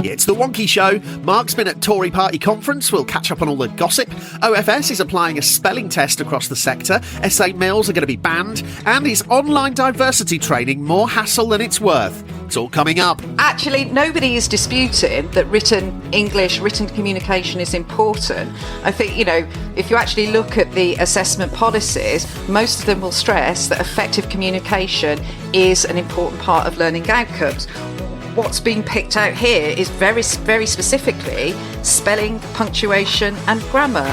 It's the Wonkhe Show. Mark's been at Tory party conference. We'll catch up on all the gossip. OFS is applying a spelling test across the sector. SA mills are going to be banned. And is online diversity training more hassle than it's worth? It's all coming up. Actually, nobody is disputing that written English, written communication is important. I think, if you actually look at the assessment policies, most of them will stress that effective communication is an important part of learning outcomes. What's being picked out here is very, very specifically spelling, punctuation and grammar.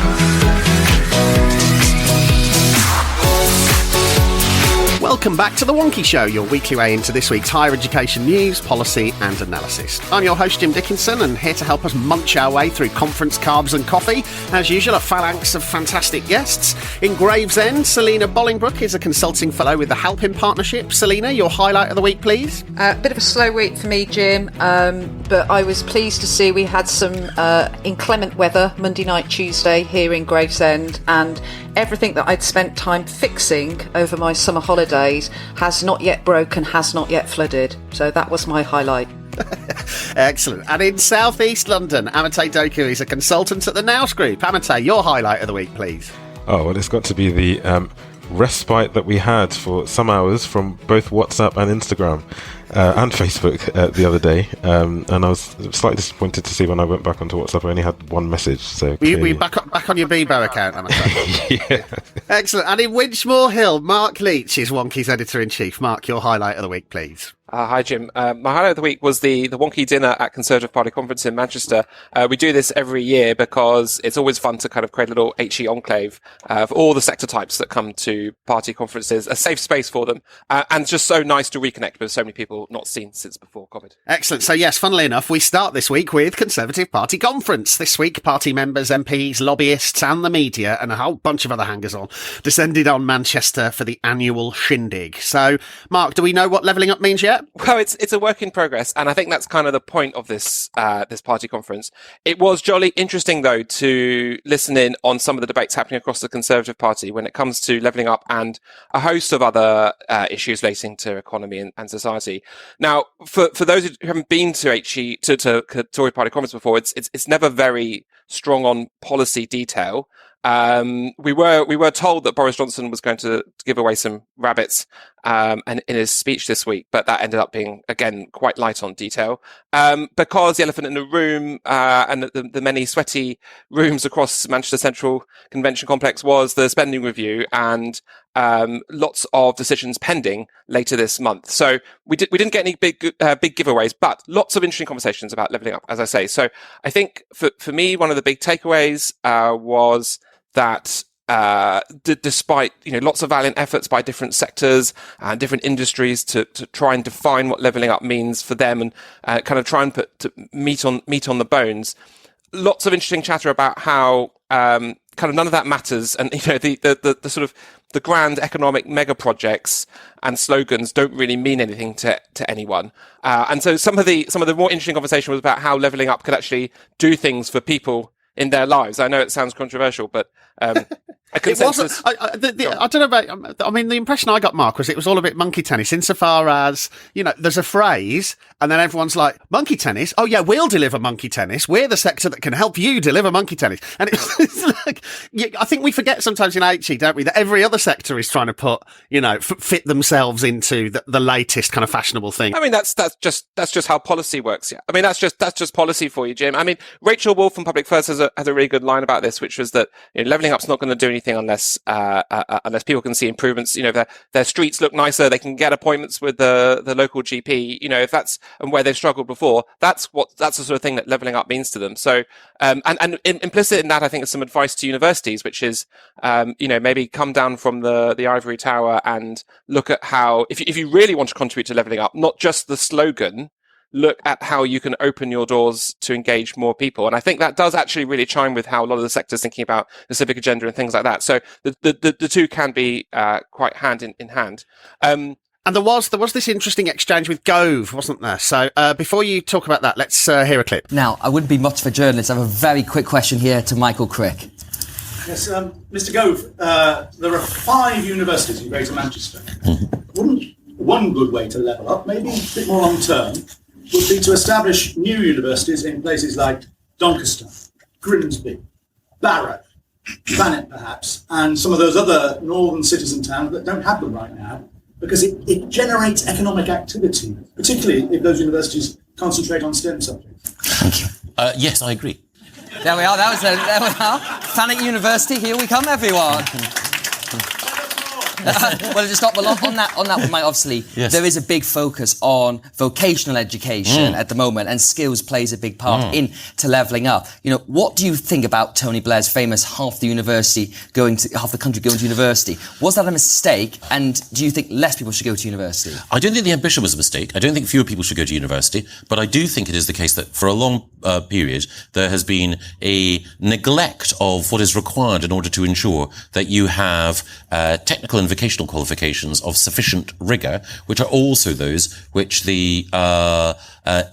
Welcome back to The Wonkhe Show, your weekly way into this week's higher education news, policy and analysis. I'm your host, Jim Dickinson, and here to help us munch our way through conference carbs and coffee. As usual, a phalanx of fantastic guests. In Gravesend, Selena Bolingbroke is a consulting fellow with the Halpin partnership. Selena, your highlight of the week, please. Bit of a slow week for me, Jim, but I was pleased to see we had some inclement weather Monday night, Tuesday here in Gravesend, and everything that I'd spent time fixing over my summer holidays has not yet broken, has not yet flooded. So that was my highlight. Excellent. And in South East London, Amatey Doku is a consultant at the Nous Group. Amatey, your highlight of the week, please. Oh, well, it's got to be the respite that we had for some hours from both WhatsApp and Instagram and Facebook the other day, and I was slightly disappointed to see when I went back onto WhatsApp I only had one message. So were you back on your Bebo account, Amatey? Yeah. Excellent. And in Winchmore Hill, Mark Leach is Wonkhe's editor-in-chief. Mark, your highlight of the week, please. Hi, Jim. My highlight of the week was the Wonkhe dinner at Conservative Party conference in Manchester. We do this every year because it's always fun to kind of create a little HE enclave for all the sector types that come to party conferences, a safe space for them, and just so nice to reconnect with so many people not seen since before COVID. Excellent. So yes, funnily enough, we start this week with Conservative Party conference. This week, party members, MPs, lobbyists and the media and a whole bunch of other hangers-on descended on Manchester for the annual shindig. So, Mark, do we know what levelling up means yet? Well, it's a work in progress, and I think that's kind of the point of this this party conference. It was jolly interesting, though, to listen in on some of the debates happening across the Conservative Party when it comes to levelling up and a host of other issues relating to economy and society. Now, for those who haven't been to Tory Party conference before, it's never very strong on policy detail. We were told that Boris Johnson was going to give away some rabbits, and in his speech this week, but that ended up being, again, quite light on detail. Because the elephant in the room, and the many sweaty rooms across Manchester Central Convention Complex was the spending review and, lots of decisions pending later this month. So we didn't get any big giveaways, but lots of interesting conversations about levelling up, as I say. So I think for me, one of the big takeaways, was that despite lots of valiant efforts by different sectors and different industries to try and define what levelling up means for them and kind of try and put meat on the bones, lots of interesting chatter about how kind of none of that matters, and the sort of the grand economic mega projects and slogans don't really mean anything to anyone. And so some of the more interesting conversation was about how levelling up could actually do things for people in their lives. I know it sounds controversial, but a consensus. I don't know about. I mean, the impression I got, Mark, was it was all a bit monkey tennis, insofar as there's a phrase, and then everyone's like, monkey tennis. Oh yeah, we'll deliver monkey tennis. We're the sector that can help you deliver monkey tennis. And it's like, I think we forget sometimes in HE, don't we, that every other sector is trying to put, fit themselves into the latest kind of fashionable thing. I mean, that's just how policy works. Yeah. I mean, that's just policy for you, Jim. I mean, Rachel Wolf from Public First has a really good line about this, which was that levelling up's not going to do anything unless people can see improvements. Their streets look nicer, they can get appointments with the local GP. If that's and where they've struggled before, that's the sort of thing that levelling up means to them. So, and implicit in that, I think, is some advice to universities, which is, maybe come down from the ivory tower and look at how, if you really want to contribute to levelling up, not just the slogan, look at how you can open your doors to engage more people. And I think that does actually really chime with how a lot of the sector's thinking about the civic agenda and things like that. So the two can be quite hand in hand. And there was this interesting exchange with Gove, wasn't there? So before you talk about that, let's hear a clip. Now, I wouldn't be much of a journalist. I have a very quick question here to Michael Crick. Yes, Mr. Gove, there are 5 universities in Greater Manchester. Wouldn't one good way to level up, maybe a bit more long term, would be to establish new universities in places like Doncaster, Grimsby, Barrow, Thanet perhaps, and some of those other northern cities and towns that don't have them right now, because it generates economic activity, particularly if those universities concentrate on STEM subjects. Thank you. Yes, I agree. There we are. There we are. Thanet University. Here we come, everyone. Well, just stop. Well, on that one, Mike, obviously, yes. There is a big focus on vocational education at the moment, and skills plays a big part into levelling up. You know, what do you think about Tony Blair's famous half the country going to university? Was that a mistake? And do you think less people should go to university? I don't think the ambition was a mistake. I don't think fewer people should go to university, but I do think it is the case that for a long period there has been a neglect of what is required in order to ensure that you have technical and vocational qualifications of sufficient rigour, which are also those which the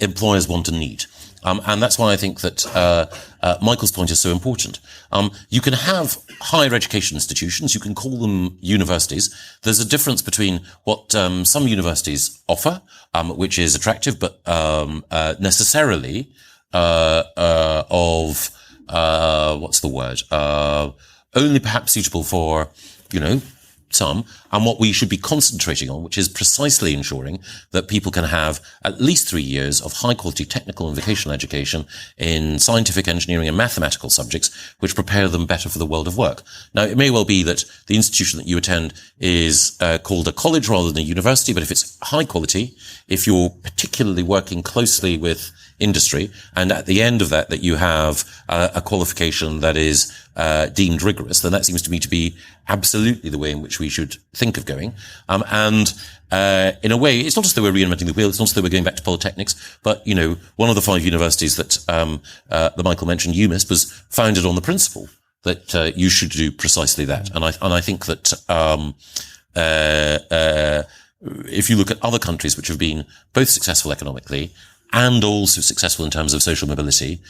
employers want and need. And that's why I think that Michael's point is so important. You can have higher education institutions, you can call them universities. There's a difference between what some universities offer, which is attractive, but necessarily only perhaps suitable for, some, and what we should be concentrating on, which is precisely ensuring that people can have at least 3 years of high quality technical and vocational education in scientific, engineering and mathematical subjects, which prepare them better for the world of work. Now, it may well be that the institution that you attend is called a college rather than a university, but if it's high quality, if you're particularly working closely with industry, and at the end of that you have a qualification that is deemed rigorous, then that seems to me to be absolutely the way in which we should think of going. In a way, it's not as though we're reinventing the wheel, it's not as though we're going back to polytechnics, but, one of the 5 universities that that Michael mentioned, UMIST, was founded on the principle that you should do precisely that. And I think that if you look at other countries which have been both successful economically and also successful in terms of social mobility,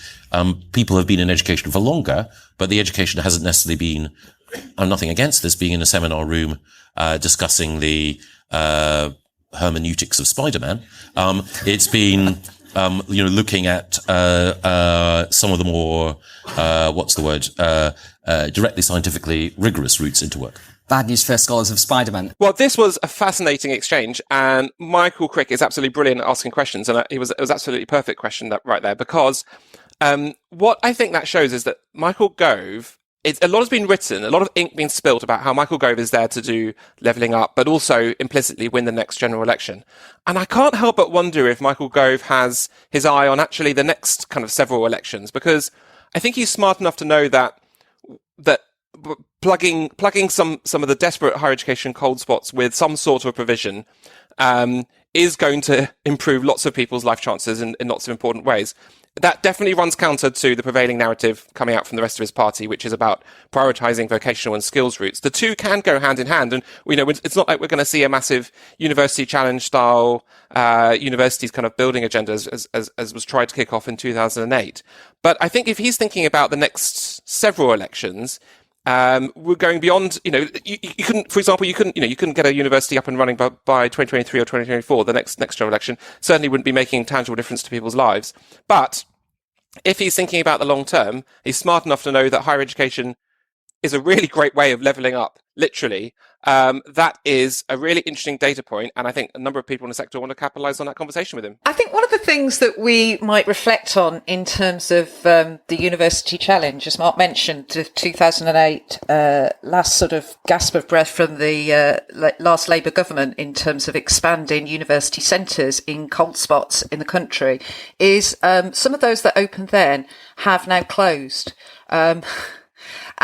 people have been in education for longer, but the education hasn't necessarily been, I'm nothing against this, being in a seminar room discussing the hermeneutics of Spider-Man. It's been, looking at some of the more, directly scientifically rigorous routes into work. Bad news for scholars of Spider-Man. Well, this was a fascinating exchange, and Michael Crick is absolutely brilliant at asking questions, and it was absolutely perfect question right there, because what I think that shows is that Michael Gove, a lot has been written, a lot of ink been spilt about how Michael Gove is there to do levelling up, but also implicitly win the next general election. And I can't help but wonder if Michael Gove has his eye on actually the next kind of several elections, because I think he's smart enough to know that plugging some of the desperate higher education cold spots with some sort of provision is going to improve lots of people's life chances in lots of important ways. That definitely runs counter to the prevailing narrative coming out from the rest of his party, which is about prioritising vocational and skills routes. The two can go hand in hand, and it's not like we're going to see a massive university challenge style universities kind of building agenda as was tried to kick off in 2008. But I think if he's thinking about the next several elections, we're going beyond, you couldn't, for example, you couldn't get a university up and running by 2023 or 2024, the next general election, certainly wouldn't be making tangible difference to people's lives. But if he's thinking about the long term, he's smart enough to know that higher education is a really great way of levelling up, literally. That is a really interesting data point, and I think a number of people in the sector want to capitalise on that conversation with him. I think one of the things that we might reflect on in terms of the university challenge, as Mark mentioned, the 2008 last sort of gasp of breath from the last Labour government in terms of expanding university centres in cold spots in the country, is some of those that opened then have now closed.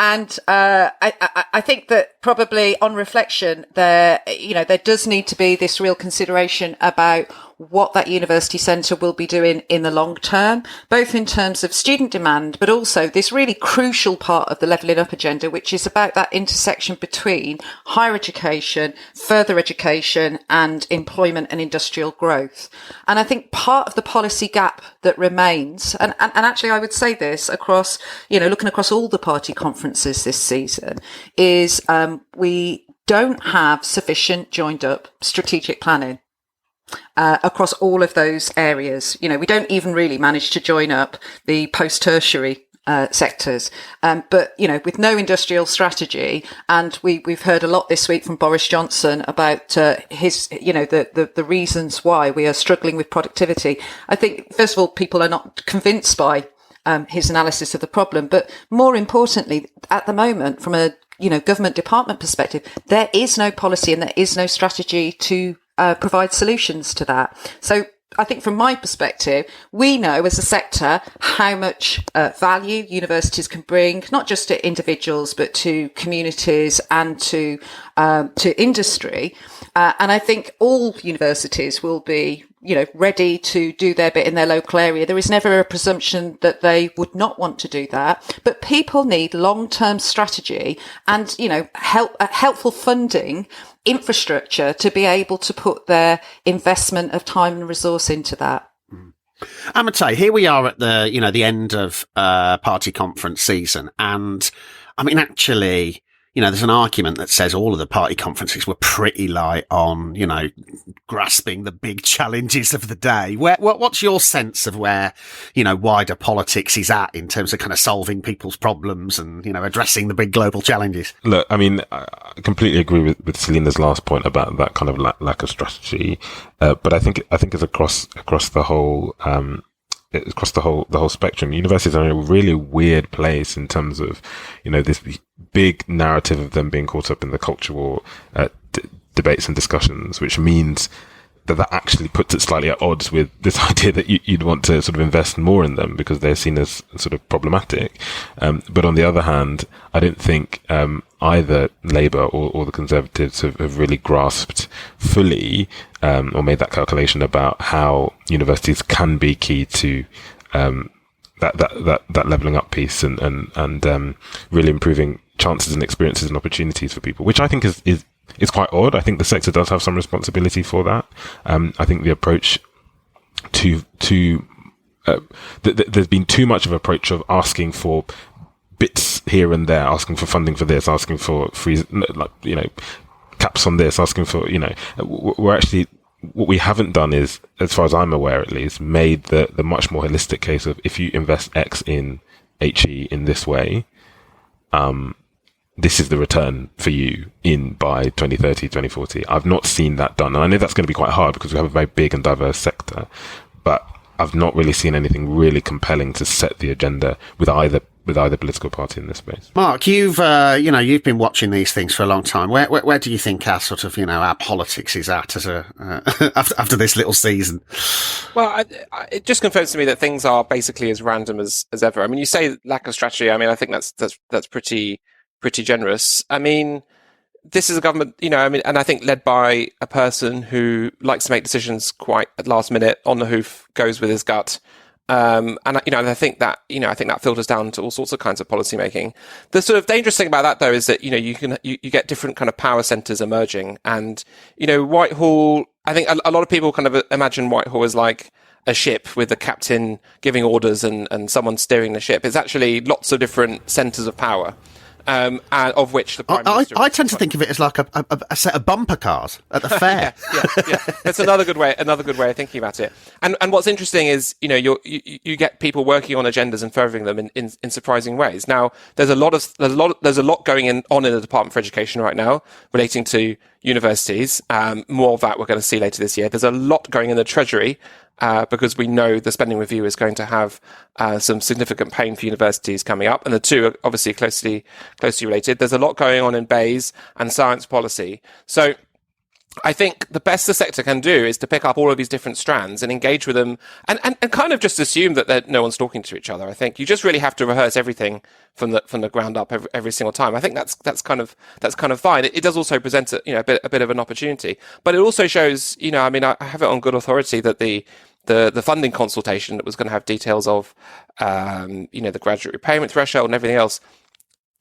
And I think that probably on reflection, there does need to be this real consideration about what that university centre will be doing in the long term, both in terms of student demand, but also this really crucial part of the levelling up agenda, which is about that intersection between higher education, further education, and employment and industrial growth. And I think part of the policy gap that remains, and actually I would say this across, looking across all the party conferences this season, is we don't have sufficient joined up strategic planning. across all of those areas. You know, we don't even really manage to join up the post-tertiary sectors. But, you know, with no industrial strategy, and we've heard a lot this week from Boris Johnson about his, you know, the reasons why we are struggling with productivity. I think, first of all, people are not convinced by his analysis of the problem. But more importantly, at the moment, from a, you know, government department perspective, there is no policy and there is no strategy to provide solutions to that. So I think from my perspective, we know as a sector how much value universities can bring, not just to individuals, but to communities and to industry. And I think all universities will be, you know, ready to do their bit in their local area. There is never a presumption that they would not want to do that, but people need long-term strategy and, you know, helpful funding, infrastructure to be able to put their investment of time and resource into that. Amatey, here we are at the, you know, the end of party conference season. And I mean, actually, you know, there's an argument that says all of the party conferences were pretty light on, you know, grasping the big challenges of the day. What's your sense of where, you know, wider politics is at in terms of kind of solving people's problems and, you know, addressing the big global challenges? Look, I mean, I completely agree with Selena's last point about that kind of lack of strategy. But I think it's across the whole, across the whole spectrum. Universities are in a really weird place in terms of, you know, this big narrative of them being caught up in the culture war debates and discussions, which means that actually puts it slightly at odds with this idea that you'd want to sort of invest more in them because they're seen as sort of problematic. But on the other hand, I don't think either Labour or the Conservatives have really grasped fully or made that calculation about how universities can be key to that levelling up piece and really improving chances and experiences and opportunities for people, which I think is quite odd. I think the sector does have some responsibility for that. I think the approach there's been too much of an approach of asking for bits here and there, asking for funding for this, asking for free, like, you know, caps on this, asking for, you know, we're actually, what we haven't done is, as far as I'm aware at least, made the much more holistic case of if you invest X in HE in this way, this is the return for you by 2030, 2040. I've not seen that done. And I know that's going to be quite hard because we have a very big and diverse sector, but I've not really seen anything really compelling to set the agenda with either political party in this space. Mark, you've been watching these things for a long time. Where do you think our sort of, you know, our politics is at as after this little season? Well, it just confirms to me that things are basically as random as ever. I mean, you say lack of strategy. I mean, I think that's pretty generous. I mean, this is a government, you know, I mean, and I think led by a person who likes to make decisions quite at last minute, on the hoof, goes with his gut. And you know, I think that filters down to all sorts of kinds of policy making. The sort of dangerous thing about that, though, is that, you know, you get different kind of power centers emerging, and, you know, Whitehall. I think a lot of people kind of imagine Whitehall as like a ship with the captain giving orders and someone steering the ship. It's actually lots of different centers of power. And of which the Prime Minister... I tend to think of it as like a set of bumper cars at the fair. yeah. That's another good way of thinking about it. And what's interesting is, you know, you get people working on agendas and furthering them in surprising ways. Now, there's a lot going on in the Department for Education right now relating to universities. More of that we're going to see later this year. There's a lot going in the Treasury, because we know the spending review is going to have some significant pain for universities coming up, and the two are obviously closely related. There's a lot going on in BEIS and science policy. So I think the best the sector can do is to pick up all of these different strands and engage with them, and kind of just assume that no one's talking to each other. I think you just really have to rehearse everything from the ground up every single time. I think that's kind of fine. It does also present a bit of an opportunity, but it also shows, you know, I mean, I have it on good authority that the funding consultation that was going to have details of, the graduate repayment threshold and everything else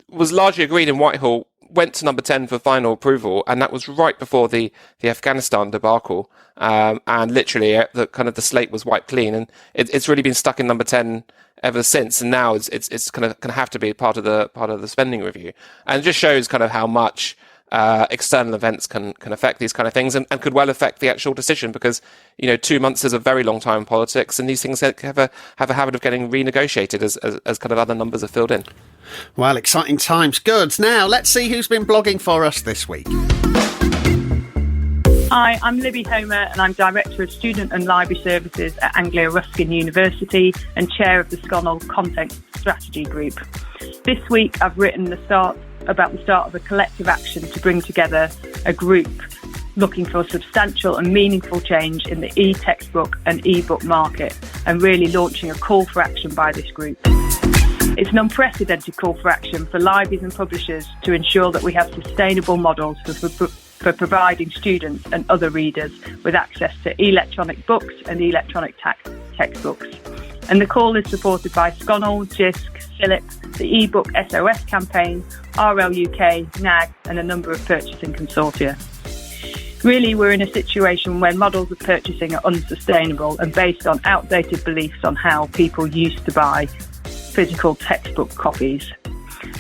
was largely agreed in Whitehall, went to number 10 for final approval, and that was right before the Afghanistan debacle. And literally the slate was wiped clean, and it's really been stuck in number 10 ever since. And now it's kind of have to be part of the spending review, and it just shows kind of how much external events can affect these kind of things and could well affect the actual decision because, 2 months is a very long time in politics and these things have a habit of getting renegotiated as kind of other numbers are filled in. Well, exciting times. Good. Now, let's see who's been blogging for us this week. Hi, I'm Libby Homer and I'm Director of Student and Library Services at Anglia Ruskin University and Chair of the Sconnell Content Strategy Group. This week I've written about the start of a collective action to bring together a group looking for substantial and meaningful change in the e-textbook and e-book market and really launching a call for action by this group. It's an unprecedented call for action for libraries and publishers to ensure that we have sustainable models for providing students and other readers with access to electronic books and electronic textbooks. And the call is supported by Sconnell, JISC, CILIP, the eBook SOS campaign, RL UK, NAG and a number of purchasing consortia. Really, we're in a situation where models of purchasing are unsustainable and based on outdated beliefs on how people used to buy physical textbook copies.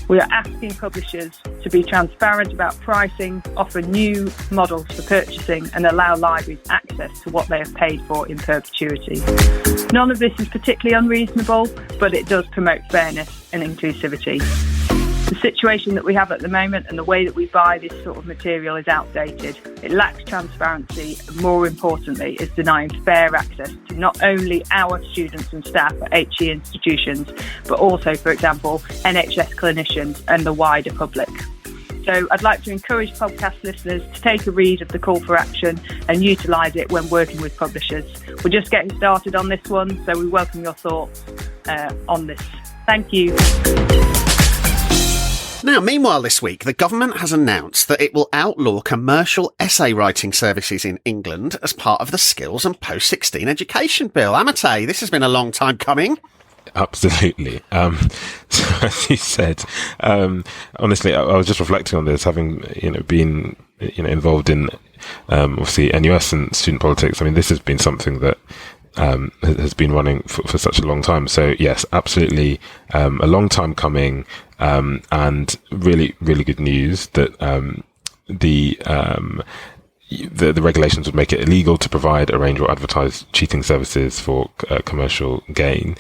We are asking publishers to be transparent about pricing, offer new models for purchasing and allow libraries access to what they have paid for in perpetuity. None of this is particularly unreasonable, but it does promote fairness and inclusivity. The situation that we have at the moment and the way that we buy this sort of material is outdated. It lacks transparency and, more importantly, is denying fair access to not only our students and staff at HE institutions, but also, for example, NHS clinicians and the wider public. So I'd like to encourage podcast listeners to take a read of the call for action and utilise it when working with publishers. We're just getting started on this one, so we welcome your thoughts on this. Thank you. Now, meanwhile this week, the government has announced that it will outlaw commercial essay writing services in England as part of the Skills and Post-16 Education Bill. Amatey, this has been a long time coming. Absolutely. So as you said, honestly, I was just reflecting on this, having been involved in obviously NUS and student politics. I mean, this has been something that has been running for such a long time. So yes, absolutely, a long time coming, and really, really good news that the regulations would make it illegal to provide, arrange or advertise cheating services for commercial gain.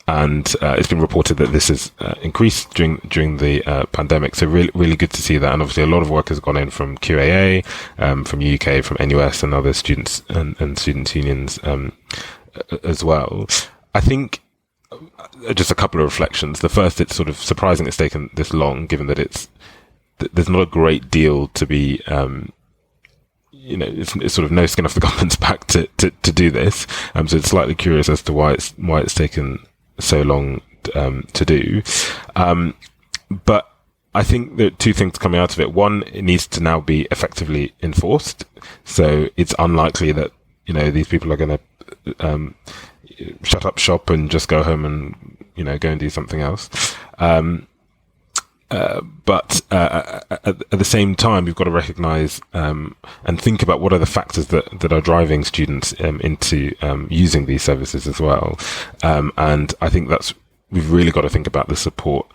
And it's been reported that this has increased during the pandemic. So really, really good to see that. And obviously a lot of work has gone in from QAA, from UK, from NUS and other students and student unions as well. I think just a couple of reflections. The first, it's sort of surprising it's taken this long, given that there's not a great deal to be it's sort of no skin off the government's back to do this. So it's slightly curious as to why it's taken so long to do. But I think there are two things coming out of it. One, it needs to now be effectively enforced. So it's unlikely that, these people are going to shut up shop and just go home and, go and do something else. But at the same time, we've got to recognise and think about what are the factors that are driving students into using these services as well. And I think we've really got to think about the support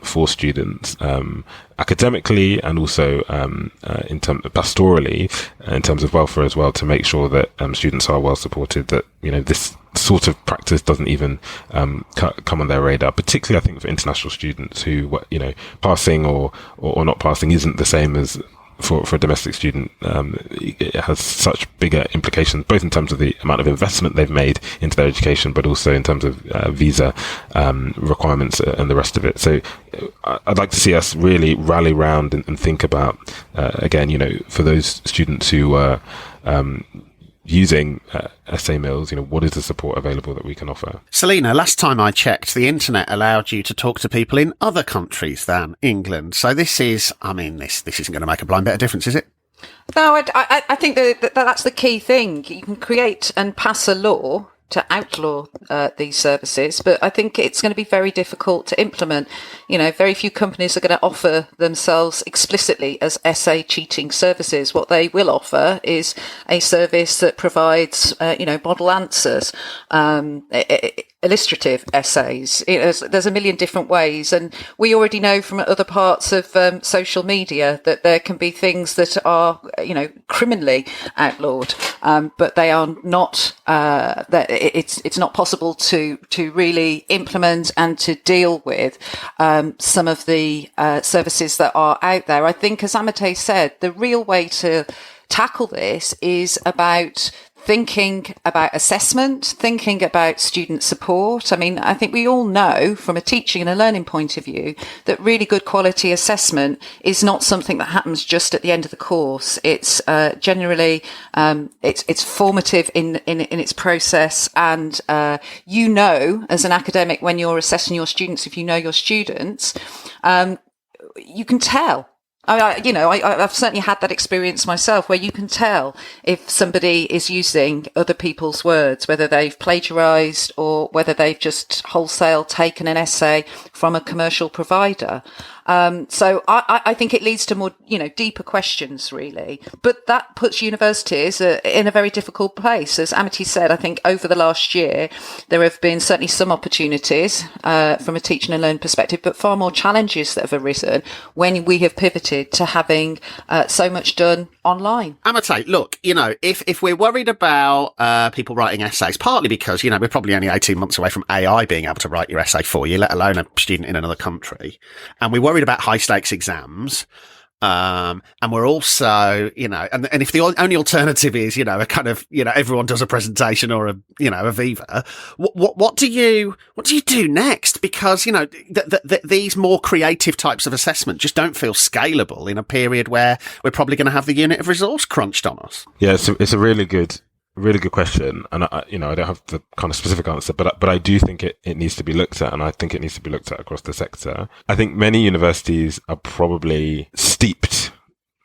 for students academically and also in terms of pastorally, in terms of welfare as well, to make sure that students are well supported, that this sort of practice doesn't even come on their radar, particularly I think for international students who passing or not passing isn't the same as for a domestic student. It has such bigger implications, both in terms of the amount of investment they've made into their education, but also in terms of visa requirements and the rest of it. So I'd like to see us really rally round and think about, again, for those students who are using essay mills, what is the support available that we can offer? Selena, last time I checked, the internet allowed you to talk to people in other countries than England. So this isn't going to make a blind bit of difference, is it? No, I think that's the key thing. You can create and pass a law to outlaw these services, but I think it's going to be very difficult to implement. Very few companies are going to offer themselves explicitly as essay cheating services. What they will offer is a service that provides, model answers. illustrative essays. There's a million different ways, and we already know from other parts of social media that there can be things that are, criminally outlawed, but they are not. That it's not possible to really implement and to deal with some of the services that are out there. I think, as Amatey said, the real way to tackle this is about thinking about assessment, thinking about student support. I mean, I think we all know from a teaching and a learning point of view that really good quality assessment is not something that happens just at the end of the course. It's generally it's formative in its process, and as an academic, when you're assessing your students, if you know your students, you can tell. I've certainly had that experience myself, where you can tell if somebody is using other people's words, whether they've plagiarised or whether they've just wholesale taken an essay from a commercial provider. So I think it leads to more, deeper questions, really. But that puts universities in a very difficult place. As Amatey said, I think over the last year, there have been certainly some opportunities from a teaching and learning perspective, but far more challenges that have arisen when we have pivoted to having so much done online. Amatey, look, if we're worried about people writing essays, partly because, we're probably only 18 months away from AI being able to write your essay for you, let alone a student in another country, and we're worried about high stakes exams. And we're also, and if the only alternative is, a kind of, everyone does a presentation or a Viva, what do you do next? Because, these more creative types of assessment just don't feel scalable in a period where we're probably going to have the unit of resource crunched on us. Yeah, it's a really good question, and I don't have the kind of specific answer, but I do think it needs to be looked at, and I think it needs to be looked at across the sector. I think many universities are probably steeped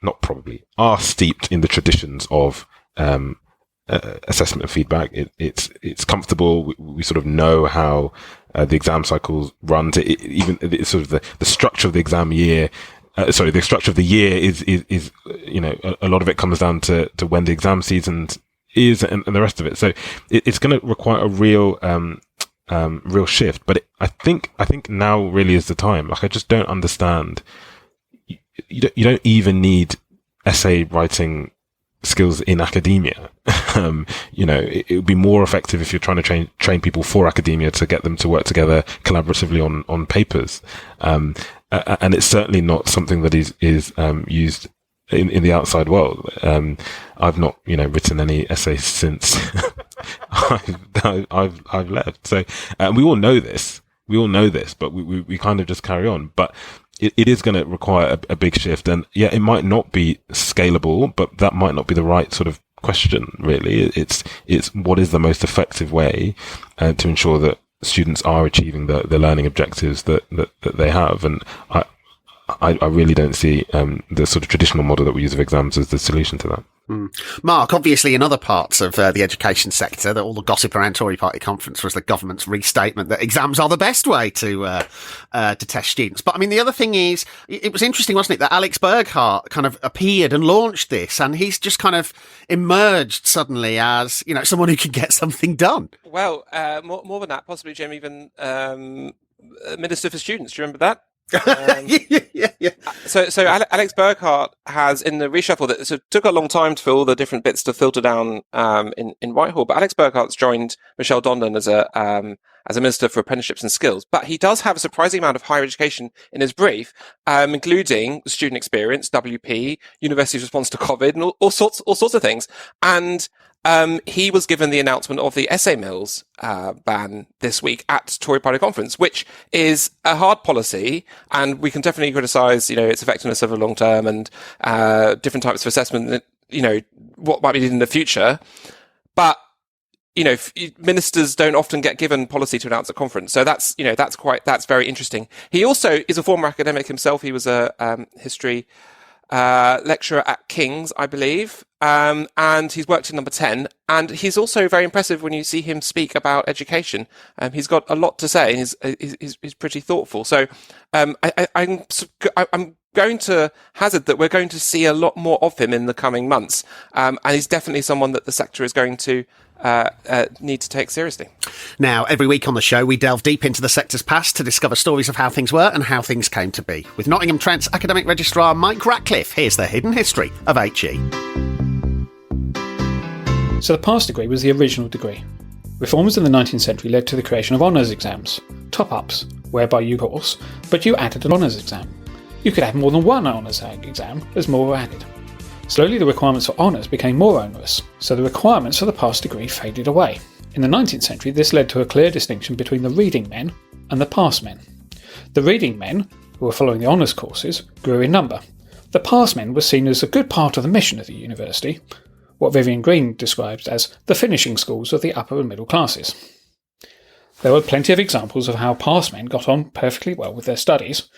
in the traditions of assessment and feedback. It's comfortable. We sort of know how the exam cycles run. Even sort of the structure of the exam year. The structure of the year is a lot of it comes down to when the exam season is and the rest of it. So it's going to require a real shift. But I think now really is the time. Like, I just don't understand. You don't even need essay writing skills in academia. It would be more effective if you're trying to train people for academia to get them to work together collaboratively on papers. And it's certainly not something that is used in the outside world. I've not, written any essays since I've left. So, we all know this, but we kind of just carry on. But it is going to require a big shift, and yeah, it might not be scalable, but that might not be the right sort of question, really. It's what is the most effective way to ensure that students are achieving the learning objectives that they have. And I really don't see the sort of traditional model that we use of exams as the solution to that. Mark, obviously in other parts of the education sector, that all the gossip around Tory party conference was the government's restatement that exams are the best way to test students. But I mean, the other thing is, it was interesting, wasn't it, that Alex Burghardt kind of appeared and launched this, and he's just kind of emerged suddenly as, someone who can get something done. Well, more than that, possibly, Jim, even Minister for Students. Do you remember that? Yeah. So Alex Burghardt has, in the reshuffle that took a long time for all the different bits to filter down in Whitehall, but Alex Burghardt's joined Michelle Donlan as a Minister for Apprenticeships and Skills. But he does have a surprising amount of higher education in his brief, including student experience, WP, university's response to COVID, and all sorts of things. And he was given the announcement of the essay mills ban this week at Tory Party conference, which is a hard policy, and we can definitely criticise, its effectiveness over the long term and different types of assessment, what might be needed in the future. But ministers don't often get given policy to announce at conference, so that's very interesting. He also is a former academic himself. He was a history lecturer at King's, I believe, and he's worked in Number 10, and he's also very impressive when you see him speak about education. He's got a lot to say, and he's pretty thoughtful. So I'm going to hazard that we're going to see a lot more of him in the coming months. And he's definitely someone that the sector is going to need to take seriously. Now, every week on the show, we delve deep into the sector's past to discover stories of how things were and how things came to be. With Nottingham Trent's academic registrar, Mike Ratcliffe, here's the hidden history of HE. So the pass degree was the original degree. Reforms in the 19th century led to the creation of honours exams, top-ups, whereby you course, but you added an honours exam. You could add more than one honours exam as more were added. Slowly the requirements for honours became more onerous, so the requirements for the pass degree faded away. In the 19th century this led to a clear distinction between the reading men and the pass men. The reading men, who were following the honours courses, grew in number. The pass men were seen as a good part of the mission of the university, what Vivian Green describes as the finishing schools of the upper and middle classes. There were plenty of examples of how pass men got on perfectly well with their studies,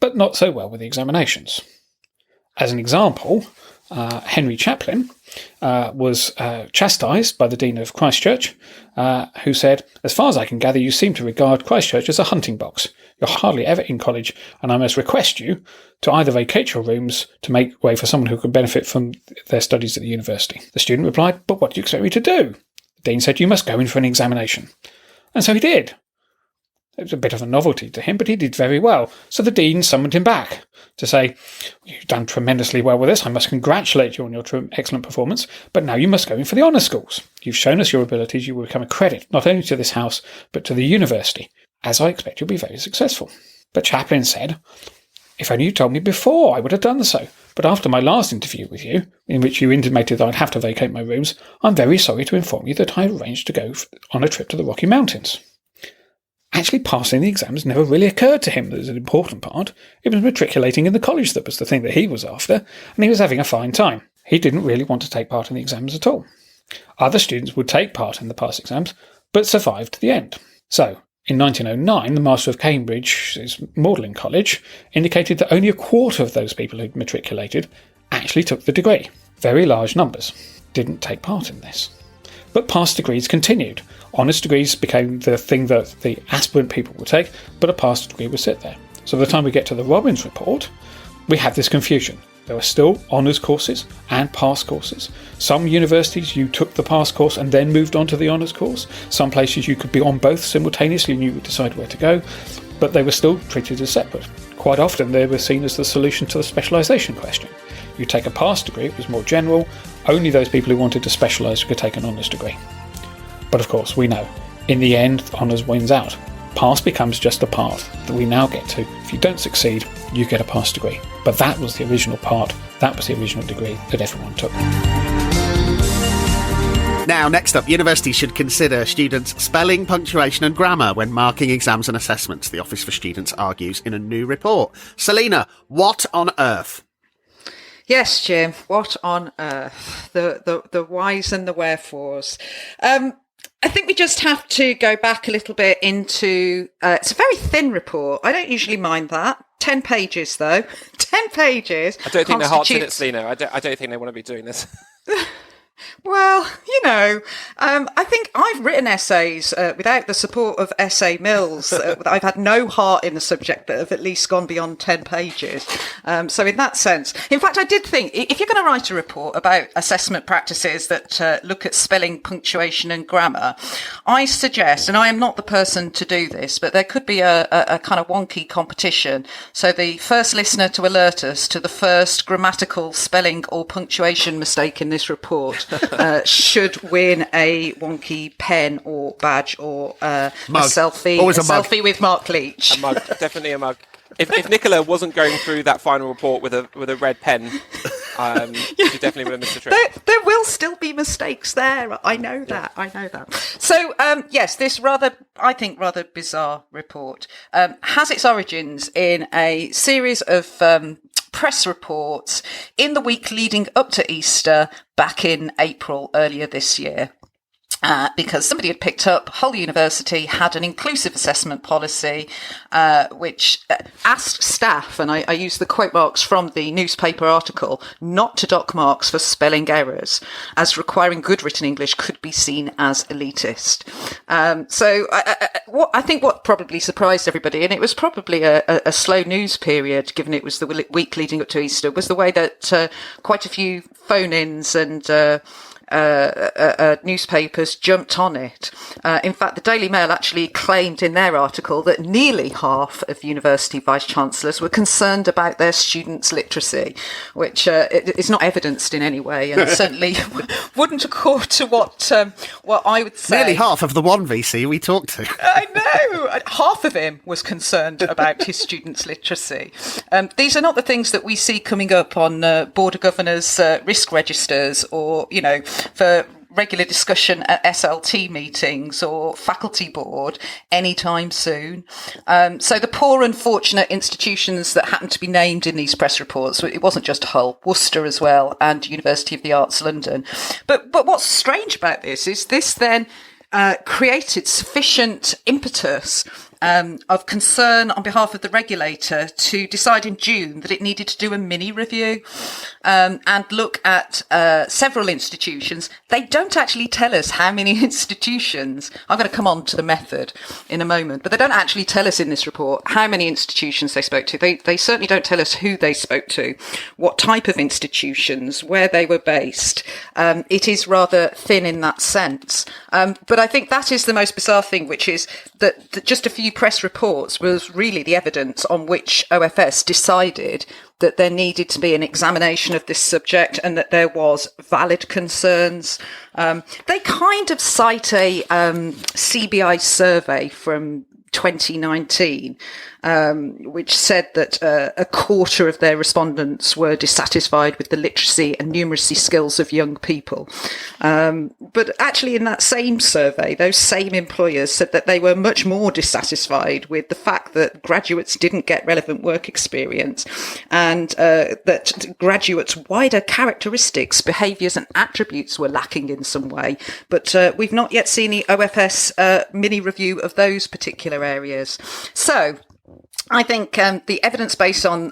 but not so well with the examinations. As an example, Henry Chaplin was chastised by the Dean of Christ Church, who said, "As far as I can gather, you seem to regard Christ Church as a hunting box. You're hardly ever in college, and I must request you to either vacate your rooms to make way for someone who could benefit from their studies at the university." The student replied, "But what do you expect me to do?" The Dean said, "You must go in for an examination." And so he did. It was a bit of a novelty to him, but he did very well. So the Dean summoned him back to say, "You've done tremendously well with this. I must congratulate you on your excellent performance, but now you must go in for the honours schools. You've shown us your abilities. You will become a credit, not only to this house, but to the university. As I expect, you'll be very successful." But Chaplin said, "If only you told me before, I would have done so. But after my last interview with you, in which you intimated that I'd have to vacate my rooms, I'm very sorry to inform you that I arranged to go on a trip to the Rocky Mountains." Actually passing the exams never really occurred to him as an important part. It was matriculating in the college that was the thing that he was after, and he was having a fine time. He didn't really want to take part in the exams at all. Other students would take part in the pass exams, but survived to the end. So, in 1909, the Master of Cambridge's Magdalen College indicated that only a quarter of those people who'd matriculated actually took the degree. Very large numbers didn't take part in this. But pass degrees continued. Honours degrees became the thing that the aspirant people would take, but a pass degree would sit there. So by the time we get to the Robbins report, we have this confusion. There are still honours courses and pass courses. Some universities you took the pass course and then moved on to the honours course. Some places you could be on both simultaneously and you would decide where to go, but they were still treated as separate. Quite often they were seen as the solution to the specialisation question. You take a pass degree, it was more general, only those people who wanted to specialise could take an honours degree. But of course, we know, in the end, honours wins out. Pass becomes just a path that we now get to. If you don't succeed, you get a pass degree. But that was the original part, that was the original degree that everyone took. Now, next up, universities should consider students' spelling, punctuation and grammar when marking exams and assessments, the Office for Students argues in a new report. Selena, what on earth? Yes, Jim, what on earth? The whys and the wherefores. I think we just have to go back a little bit into... it's a very thin report. I don't usually mind that. 10 pages, though. 10 pages. I don't think their heart's in it, Selena. I don't think they want to be doing this. Well, I think I've written essays without the support of Essay Mills. I've had no heart in the subject that have at least gone beyond 10 pages. So in that sense, in fact, I did think if you're going to write a report about assessment practices that look at spelling, punctuation and grammar, I suggest, and I am not the person to do this, but there could be a kind of wonky competition. So the first listener to alert us to the first grammatical spelling or punctuation mistake in this report should win a wonky pen or badge or a selfie. Always a selfie with Mark Leach. A mug, definitely a mug. If Nicola wasn't going through that final report with a red pen, she definitely would have missed the trick. There will still be mistakes there. I know that. I know that. So, yes, this rather bizarre report has its origins in a series of press reports in the week leading up to Easter back in April earlier this year. because somebody had picked up Hull University had an inclusive assessment policy, which asked staff, and I use the quote marks from the newspaper article, not to dock marks for spelling errors, as requiring good written English could be seen as elitist. So I think what probably surprised everybody, and it was probably a slow news period, given it was the week leading up to Easter, was the way that quite a few phone-ins and newspapers jumped on it. In fact, the Daily Mail actually claimed in their article that nearly half of university vice-chancellors were concerned about their students' literacy, which is not evidenced in any way, and certainly wouldn't accord to what I would say. Nearly half of the one VC we talked to. I know! Half of him was concerned about his students' literacy. These are not the things that we see coming up on Board of Governors' risk registers, or, for regular discussion at SLT meetings or faculty board anytime soon. So the poor, unfortunate institutions that happen to be named in these press reports, it wasn't just Hull, Worcester as well, and University of the Arts London. But what's strange about this is this then created sufficient impetus of concern on behalf of the regulator to decide in June that it needed to do a mini review and look at several institutions. They don't actually tell us how many institutions. I'm going to come on to the method in a moment, but they don't actually tell us in this report how many institutions they spoke to. They certainly don't tell us who they spoke to, what type of institutions, where they were based. It is rather thin in that sense. But I think that is the most bizarre thing, which is that just a few press reports was really the evidence on which OFS decided that there needed to be an examination of this subject and that there was valid concerns. They kind of cite a CBI survey from 2019, which said that a quarter of their respondents were dissatisfied with the literacy and numeracy skills of young people. But actually in that same survey, those same employers said that they were much more dissatisfied with the fact that graduates didn't get relevant work experience, and that graduates' wider characteristics, behaviours and attributes were lacking in some way. But we've not yet seen the OFS mini review of those particular areas. So I think the evidence based on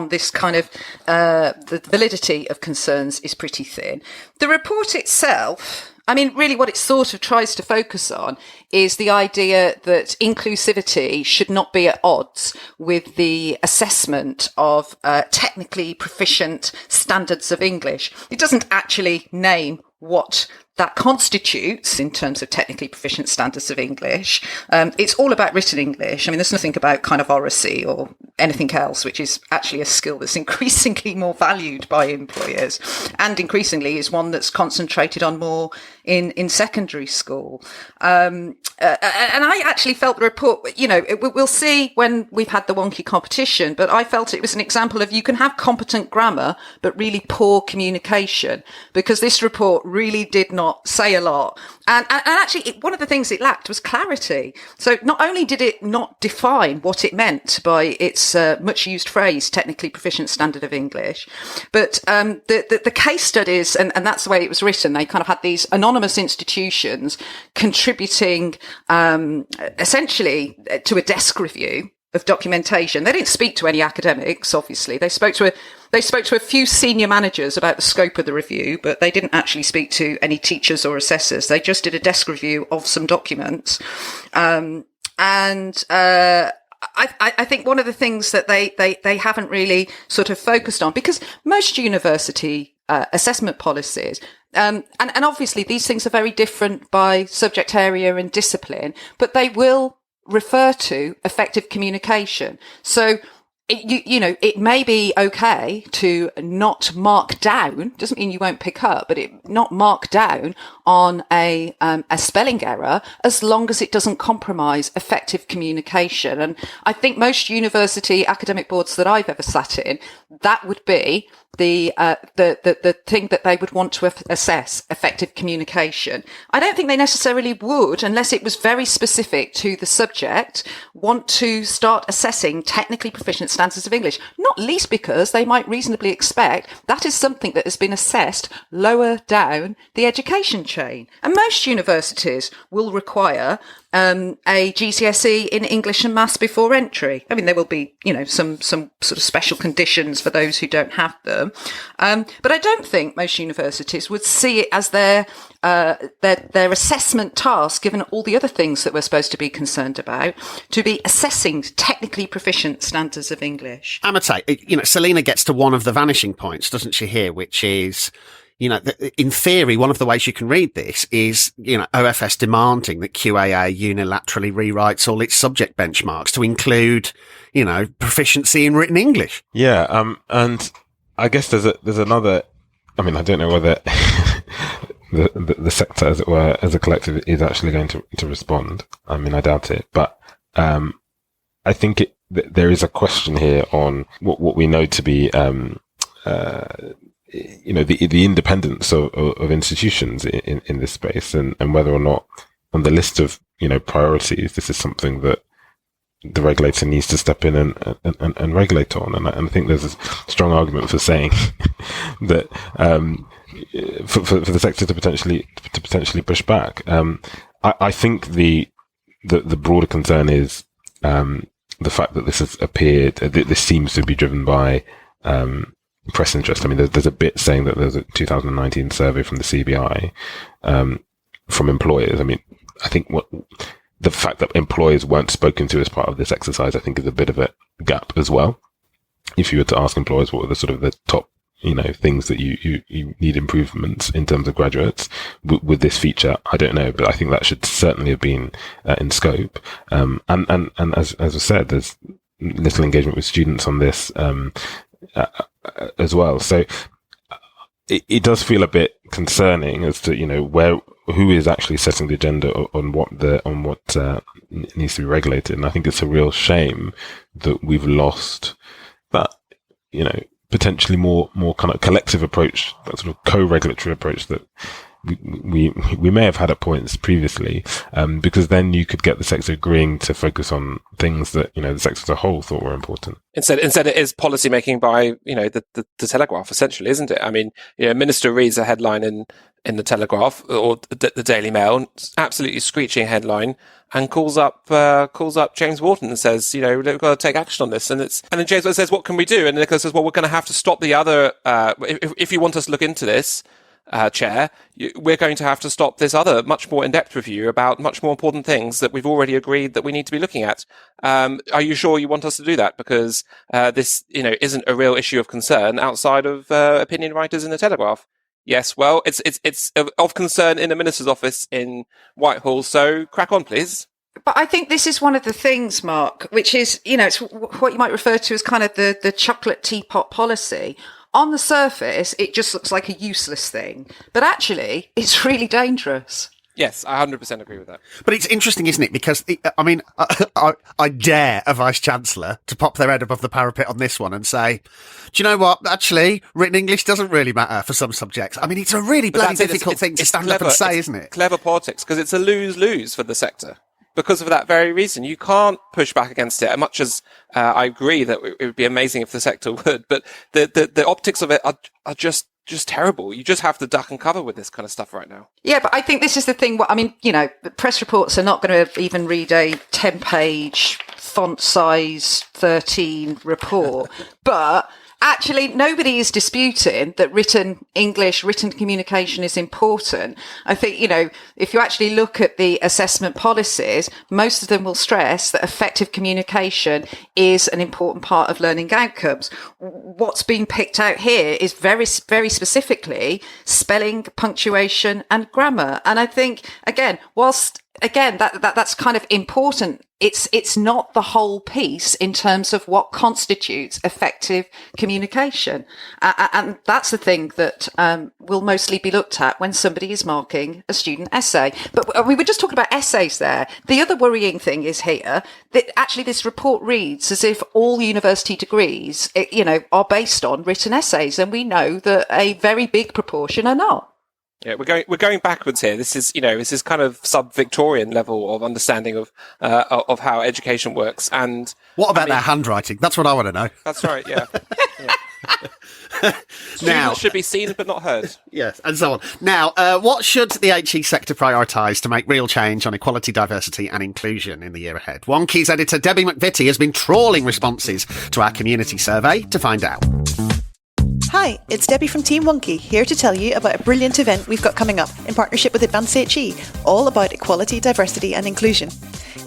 this kind of the validity of concerns is pretty thin. The report itself, I mean, really what it sort of tries to focus on is the idea that inclusivity should not be at odds with the assessment of technically proficient standards of English. It doesn't actually name what that constitutes in terms of technically proficient standards of English. It's all about written English. I mean, there's nothing about kind of oracy or anything else, which is actually a skill that's increasingly more valued by employers, and increasingly is one that's concentrated on more in secondary school. And I actually felt the report, we'll see when we've had the Wonkhe competition, but I felt it was an example of you can have competent grammar, but really poor communication, because this report really did not say a lot. And actually, one of the things it lacked was clarity. So not only did it not define what it meant by its much used phrase, technically proficient standard of English, but the case studies, and that's the way it was written, they kind of had these anonymous institutions contributing essentially to a desk review of documentation. They didn't speak to any academics, obviously. They spoke to a few senior managers about the scope of the review, but they didn't actually speak to any teachers or assessors. They just did a desk review of some documents. I think one of the things that they haven't really sort of focused on, because most university assessment policies, and obviously these things are very different by subject area and discipline, but they will refer to effective communication. So, it may be okay to not mark down, doesn't mean you won't pick up, but not mark down on a spelling error as long as it doesn't compromise effective communication. And I think most university academic boards that I've ever sat in, that would be the thing that they would want to assess, effective communication. I don't think they necessarily would, unless it was very specific to the subject, want to start assessing technically proficient standards of English, not least because they might reasonably expect that is something that has been assessed lower down the education chain. And most universities will require a GCSE in English and Maths before entry. I mean, there will be, some sort of special conditions for those who don't have them. But I don't think most universities would see it as their assessment task, given all the other things that we're supposed to be concerned about, to be assessing technically proficient standards of English. Amatey, Selena gets to one of the vanishing points, doesn't she, here, which is, in theory, one of the ways you can read this is, OFS demanding that QAA unilaterally rewrites all its subject benchmarks to include, proficiency in written English. Yeah, and I guess there's another. I mean, I don't know whether the sector, as it were, as a collective, is actually going to respond. I mean, I doubt it, but I think there is a question here on what we know to be. The independence of institutions in this space, and whether or not on the list of priorities, this is something that the regulator needs to step in and regulate on. And I think there's a strong argument for saying that for the sector to potentially push back. I think the broader concern is the fact that this has appeared. This seems to be driven by press interest. I mean, there's a bit saying that there's a 2019 survey from the CBI from employers. I mean, I think the fact that employers weren't spoken to as part of this exercise, I think, is a bit of a gap as well. If you were to ask employers what are the sort of the top, things that you need improvements in terms of graduates with this feature, I don't know, but I think that should certainly have been in scope. And as I said, there's little engagement with students on this as well. So it does feel a bit concerning as to who is actually setting the agenda on what needs to be regulated. And I think it's a real shame that we've lost that potentially more kind of collective approach, that sort of co-regulatory approach that we may have had at points previously, because then you could get the sector agreeing to focus on things that the sector as a whole thought were important. Instead, it is policy making by the Telegraph, essentially, isn't it? I mean, Minister reads a headline in the Telegraph or the Daily Mail, absolutely screeching headline, and calls up James Wharton and says, we've got to take action on this. And then James Wharton says, what can we do? And Nicola says, well, we're going to have to stop the other. If you want us to look into this, Chair, we're going to have to stop this other much more in-depth review about much more important things that we've already agreed that we need to be looking at. Are you sure you want us to do that? Because this, isn't a real issue of concern outside of opinion writers in the Telegraph. Yes, well, it's of concern in the Minister's office in Whitehall. So crack on, please. But I think this is one of the things, Mark, which is, it's what you might refer to as kind of the chocolate teapot policy. On the surface, it just looks like a useless thing, but actually, it's really dangerous. Yes, I 100% agree with that. But it's interesting, isn't it? Because, I dare a Vice-Chancellor to pop their head above the parapet on this one and say, do you know what? Actually, written English doesn't really matter for some subjects. I mean, it's a really bloody difficult thing to stand up and say, isn't it? Clever politics, because it's a lose-lose for the sector. Because of that very reason, you can't push back against it. As much as I agree that it would be amazing if the sector would, but the optics of it are just terrible. You just have to duck and cover with this kind of stuff right now. Yeah, but I think this is the thing. Press reports are not going to even read a 10-page font size 13 report, but actually, nobody is disputing that written English, written communication is important. I think, if you actually look at the assessment policies, most of them will stress that effective communication is an important part of learning outcomes. What's being picked out here is very, very specifically spelling, punctuation, and grammar. And I think, again, whilst again, that's kind of important. It's not the whole piece in terms of what constitutes effective communication. And that's the thing that will mostly be looked at when somebody is marking a student essay. But we were just talking about essays there. The other worrying thing is here that actually this report reads as if all university degrees, are based on written essays. And we know that a very big proportion are not. Yeah, we're going backwards here. This is kind of sub-Victorian level of understanding of how education works. And what about their handwriting? That's what I want to know. That's right. Yeah. Now should be seen but not heard. Yes, and so on. Now, what should the HE sector prioritise to make real change on equality, diversity and inclusion in the year ahead? Wonkhe's editor Debbie McVitie has been trawling responses to our community survey to find out. Hi, it's Debbie from Team Wonkhe, here to tell you about a brilliant event we've got coming up in partnership with Advanced HE, all about equality, diversity and inclusion.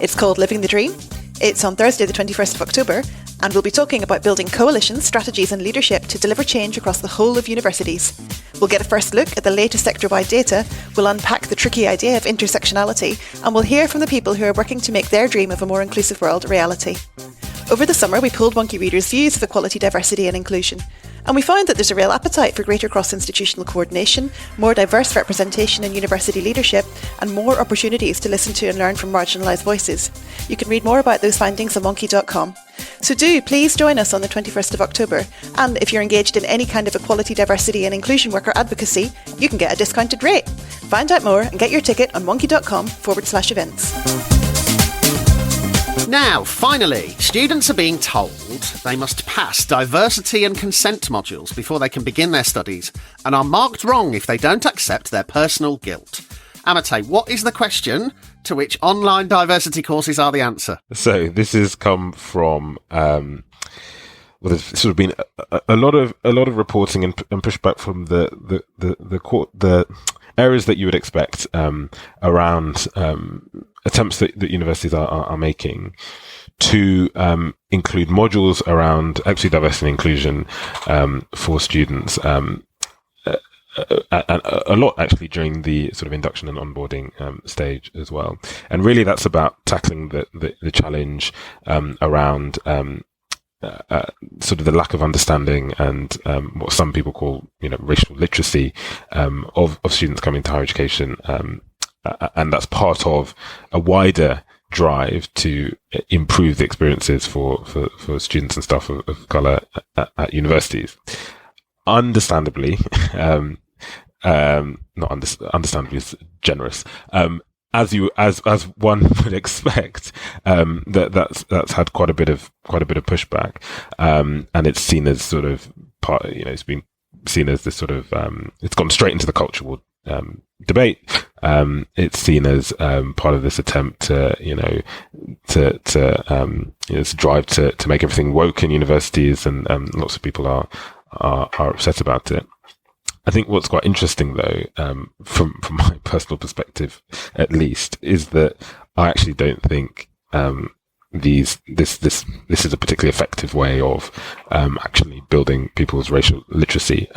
It's called Living the Dream. It's on Thursday the 21st of October, and we'll be talking about building coalitions, strategies and leadership to deliver change across the whole of universities. We'll get a first look at the latest sector-wide data, we'll unpack the tricky idea of intersectionality, and we'll hear from the people who are working to make their dream of a more inclusive world a reality. Over the summer, we polled Wonkhe readers' views of equality, diversity and inclusion. And we found that there's a real appetite for greater cross-institutional coordination, more diverse representation in university leadership, and more opportunities to listen to and learn from marginalised voices. You can read more about those findings on wonkhe.com. So please join us on the 21st of October. And if you're engaged in any kind of equality, diversity and inclusion work or advocacy, you can get a discounted rate. Find out more and get your ticket on wonkhe.com/events. Now, finally, students are being told they must pass diversity and consent modules before they can begin their studies and are marked wrong if they don't accept their personal guilt. Amatey, what is the question to which online diversity courses are the answer? So this has come from there's sort of been a lot of reporting and pushback from the areas that you would expect around attempts that universities are making to include modules around equity, diversity and inclusion for students. A lot actually during the sort of induction and onboarding stage as well. And really that's about tackling the challenge around sort of the lack of understanding and what some people call, racial literacy of students coming to higher education. And that's part of a wider drive to improve the experiences for students and staff of colour at universities. Understandably, understandably is generous. As one would expect, that's had quite a bit of pushback, and it's seen as sort of part. It's been seen as this sort of it's gone straight into the cultural debate. It's seen as part of this attempt to this drive to make everything woke in universities, and lots of people are upset about it. I think what's quite interesting, though, from my personal perspective, at least, is that I actually don't think this is a particularly effective way of actually building people's racial literacy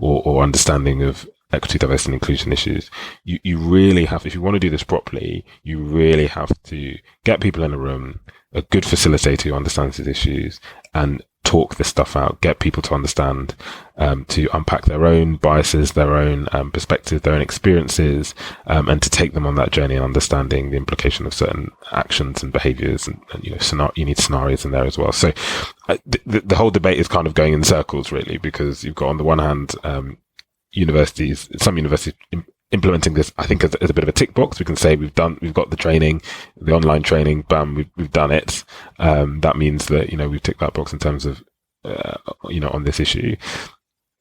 or understanding of equity, diversity and inclusion issues. You really have, if you want to do this properly, you really have to get people in a room, a good facilitator who understands these issues, and talk this stuff out, get people to understand, to unpack their own biases, their own perspectives, their own experiences, and to take them on that journey and understanding the implication of certain actions and behaviours, and you need scenarios in there as well. So the whole debate is kind of going in circles, really, because you've got on the one hand some universities implementing this, I think, as a bit of a tick box. We can say we've got the training, the online training, bam, we've done it. That means that, we've ticked that box in terms of, on this issue.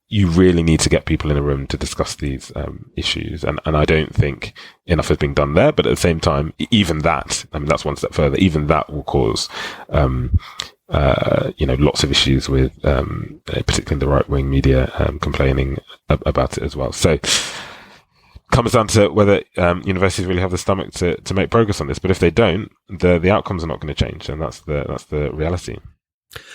You really need to get people in a room to discuss these issues. And I don't think enough is being done there. But at the same time, even that, that's one step further, even that will cause, lots of issues with, particularly in the right-wing media, complaining about it as well. So, comes down to whether universities really have the stomach to make progress on this. But if they don't, the outcomes are not going to change, and that's the reality.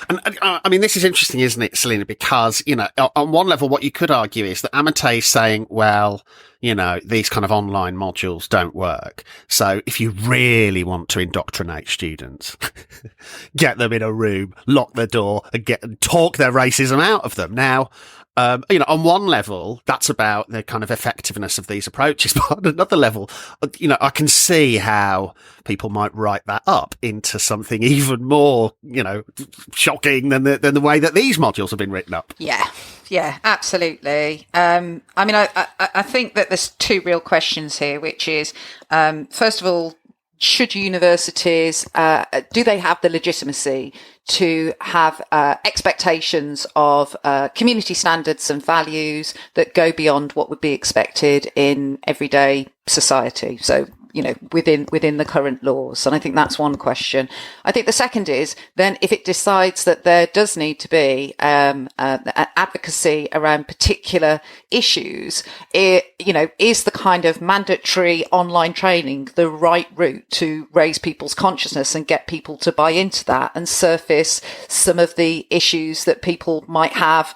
And I mean, this is interesting, isn't it, Selena? Because, you know, on one level, what you could argue is that Amatey is saying, well, you know, these kind of online modules don't work. So if you really want to indoctrinate students, get them in a room, lock the door, and talk their racism out of them. Now, you know, on one level, that's about the kind of effectiveness of these approaches. But on another level, you know, I can see how people might write that up into something even more, you know, shocking than the way that these modules have been written up. Yeah, absolutely. I mean, I think that there's two real questions here, which is, first of all, should universities, do they have the legitimacy to have expectations of community standards and values that go beyond what would be expected in everyday society? So, you know, within the current laws. And I think that's one question. I think the second is then if it decides that there does need to be advocacy around particular issues, you know, is the kind of mandatory online training the right route to raise people's consciousness and get people to buy into that and surface some of the issues that people might have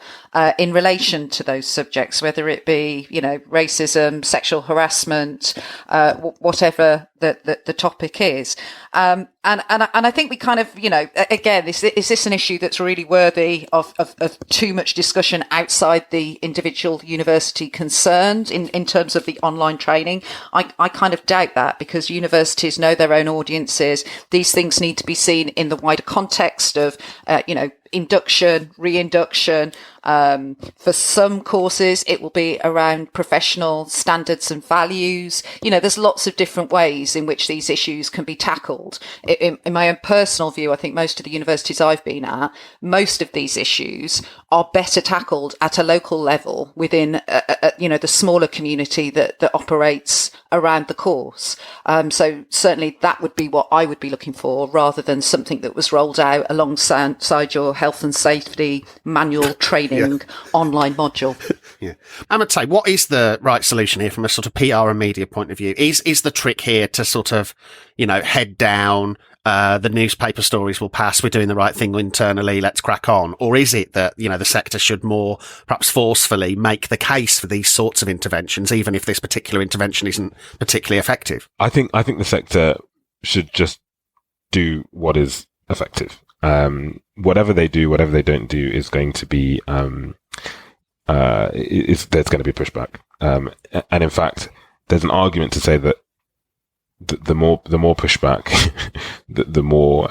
in relation to those subjects, whether it be, you know, racism, sexual harassment, whatever the topic is. And I think we kind of, you know, again, is this an issue that's really worthy of too much discussion outside the individual university concerned in terms of the online training? I kind of doubt that, because universities know their own audiences. These things need to be seen in the wider context of, you know, induction, reinduction. For some courses, it will be around professional standards and values. You know, there's lots of different ways in which these issues can be tackled. In my own personal view, I think most of the universities I've been at, most of these issues are better tackled at a local level within, you know, the smaller community that operates around the course. So certainly that would be what I would be looking for, rather than something that was rolled out alongside your health and safety manual training online module. Yeah. Amatey, what is the right solution here from a sort of PR and media point of view? Is the trick here to sort of, you know, head down, the newspaper stories will pass, we're doing the right thing internally, let's crack on? Or is it that, you know, the sector should more perhaps forcefully make the case for these sorts of interventions, even if this particular intervention isn't particularly effective? I think the sector should just do what is effective. Whatever they do, whatever they don't do is going to be, there's going to be pushback. And in fact, there's an argument to say that the more pushback, the more,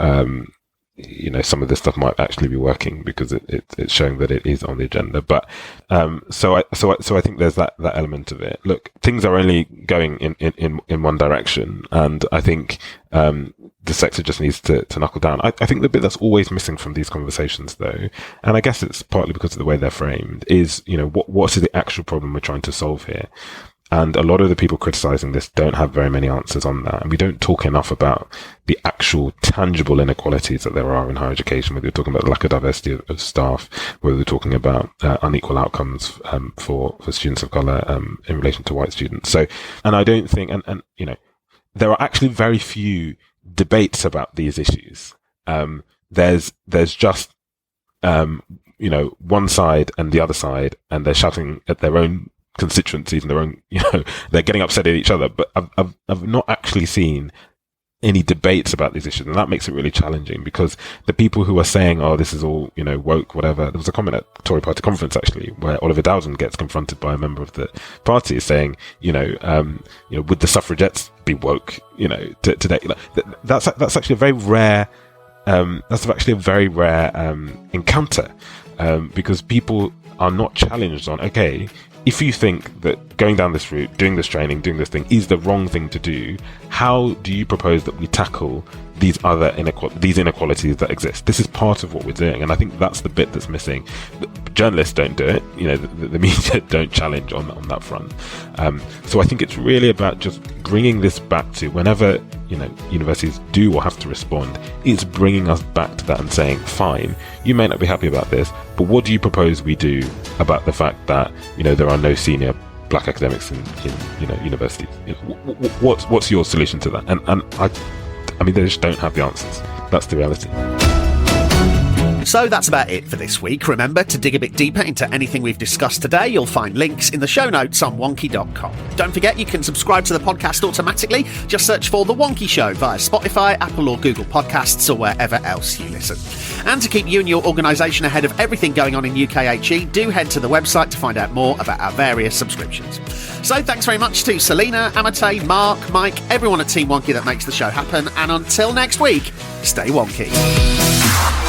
you know, some of this stuff might actually be working, because it's showing that it is on the agenda. But, so I think there's that element of it. Look, things are only going in one direction. And I think, the sector just needs to knuckle down. I think the bit that's always missing from these conversations, though, and I guess it's partly because of the way they're framed, is, you know, what is the actual problem we're trying to solve here? And a lot of the people criticizing this don't have very many answers on that. And we don't talk enough about the actual tangible inequalities that there are in higher education, whether we're talking about the lack of diversity of staff, whether we're talking about unequal outcomes for students of color in relation to white students. So, and I don't think, and you know, there are actually very few debates about these issues. There's just, you know, one side and the other side, and they're shouting at their own constituencies and their own, you know, they're getting upset at each other. But I've not actually seen any debates about these issues, and that makes it really challenging, because the people who are saying, "Oh, this is all, you know, woke, whatever." There was a comment at Tory Party conference actually, where Oliver Dowden gets confronted by a member of the party saying, "You know, would the suffragettes be woke?" You know, today. That's actually a very rare. That's actually a very rare encounter, because people are not challenged on, okay, if you think that going down this route, doing this training, doing this thing is the wrong thing to do, how do you propose that we tackle these other inequalities that exist? This is part of what we're doing, and I think that's the bit that's missing. Journalists don't do it, you know, the media don't challenge on that front. So I think it's really about just bringing this back to whenever, you know, universities do or have to respond, it's bringing us back to that and saying, fine, you may not be happy about this, but what do you propose we do about the fact that, you know, there are no senior black academics in you know, universities? You know, what's your solution to that? And I mean, they just don't have the answers. That's the reality. So that's about it for this week. Remember to dig a bit deeper into anything we've discussed today. You'll find links in the show notes on wonkhe.com. Don't forget you can subscribe to the podcast automatically. Just search for The Wonkhe Show via Spotify, Apple or Google Podcasts or wherever else you listen. And to keep you and your organisation ahead of everything going on in UKHE, do head to the website to find out more about our various subscriptions. So thanks very much to Selena, Amatey, Mark, Mike, everyone at Team Wonkhe that makes the show happen. And until next week, stay wonky.